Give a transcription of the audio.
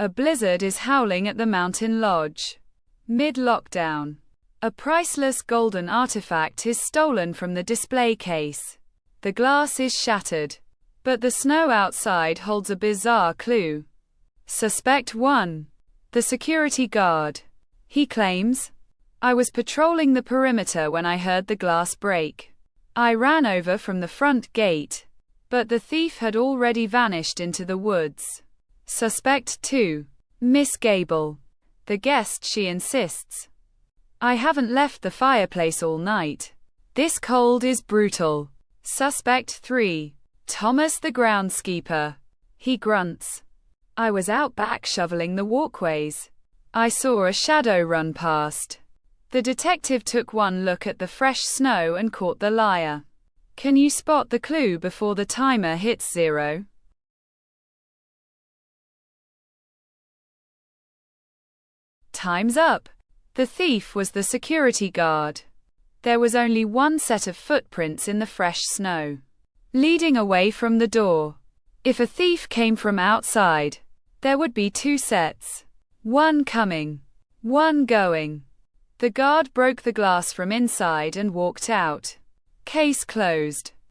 A blizzard is howling at the mountain lodge. Mid-lockdown. A priceless golden artifact is stolen from the display case. The glass is shattered, but the snow outside holds a bizarre clue. Suspect 1. The security guard. He claims, "I was patrolling the perimeter when I heard the glass break. I ran over from the front gate, but the thief had already vanished into the woods." Suspect 2. Miss Gable. The guest. She insists, "I haven't left the fireplace all night. This cold is brutal." Suspect 3. Thomas the groundskeeper. He grunts, "I was out back shoveling the walkways. I saw a shadow run past." The detective took one look at the fresh snow and caught the liar. Can you spot the clue before the timer hits 0? Time's up. The thief was the security guard. There was only one set of footprints in the fresh snow, leading away from the door. If a thief came from outside, there would be 2 sets. One coming, one going. The guard broke the glass from inside and walked out. Case closed.